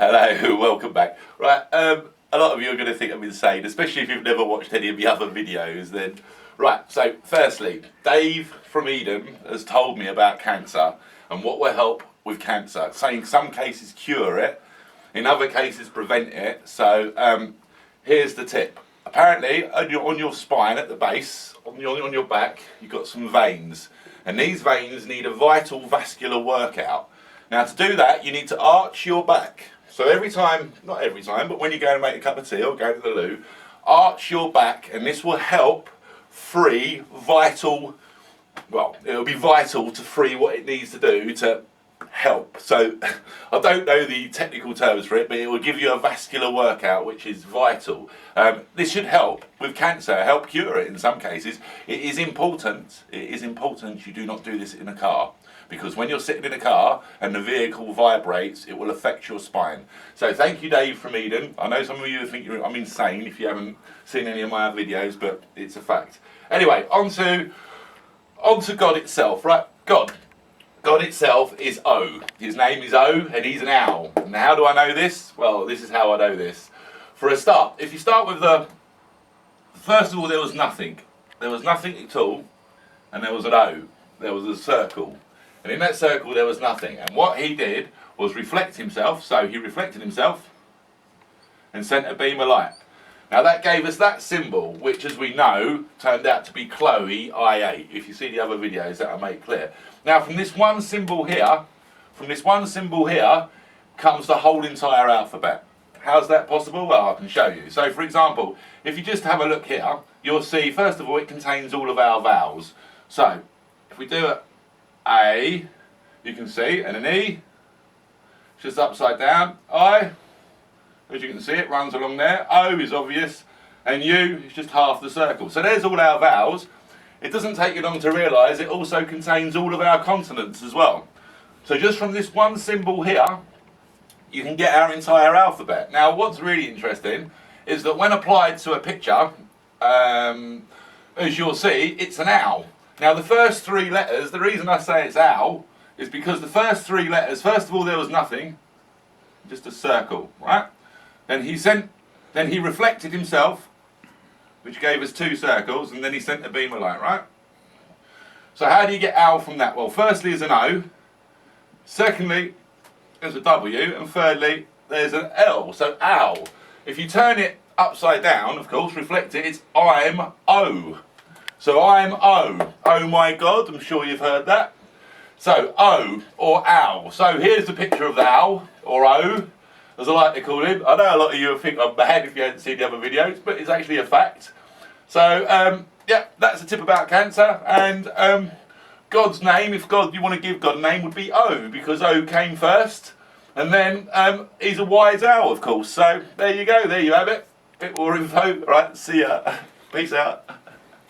Hello, welcome back. Right, a lot of you are going to think I'm insane, especially if you've never watched any of the other videos. Then, right. So, firstly, Dave from Eden has told me about cancer and what will help with cancer. Saying some cases cure it, in other cases prevent it. So, here's the tip. Apparently, on your spine at the base, on your back, you've got some veins, and these veins need a vital vascular workout. Now, to do that, you need to arch your back. So every time, not every time, but when you go and make a cup of tea or go to the loo, arch your back, and this will help free vital, well, it'll be vital to free what it needs to do to help. So I don't know the technical terms for it, but it will give you a vascular workout, which is vital. This should help with cancer, help cure it in some cases. It is important you do not do this in a car, because when you're sitting in a car and the vehicle vibrates, it will affect your spine. So thank you, Dave from Eden. I know some of you think I'm insane if you haven't seen any of my other videos, but it's a fact. Anyway, on to God itself, right? God itself is O. His name is O, and he's an owl. And how do I know this? Well, this is how I know this. For a start, if you start with first of all, there was nothing. There was nothing at all, and there was an O. There was a circle. And in that circle, there was nothing. And what he did was reflect himself. So he reflected himself and sent a beam of light. Now that gave us that symbol, which, as we know, turned out to be Chloe I8. If you see the other videos, that I make clear. Now, from this one symbol here, comes the whole entire alphabet. How's that possible? Well, I can show you. So, for example, if you just have a look here, you'll see, first of all, it contains all of our vowels. So, if we do A, you can see, and an E, it's just upside down. I, as you can see, it runs along there. O is obvious, and U is just half the circle. So there's all our vowels. It doesn't take you long to realise it also contains all of our consonants as well. So just from this one symbol here, you can get our entire alphabet. Now, what's really interesting is that when applied to a picture, as you'll see, it's an owl. Now, the first three letters, the reason I say it's owl is because the first three letters, first of all, there was nothing, just a circle, right? Then he reflected himself, which gave us two circles, and then he sent a beam of light, right? So how do you get owl from that? Well, firstly, there's an O. Secondly, there's a W. And thirdly, there's an L. So owl. If you turn it upside down, of course, reflect it, it's I'm O. So I'm O. Oh my God, I'm sure you've heard that. So O, or owl. So here's the picture of the owl, or O, as I like to call him. I know a lot of you will think I'm bad if you haven't seen the other videos, but it's actually a fact. So, yeah, that's a tip about cancer. And God's name, if you want to give God a name, would be O, because O came first. And then he's a wise owl, of course. So there you go, there you have it. Bit more info. Right, see ya. Peace out.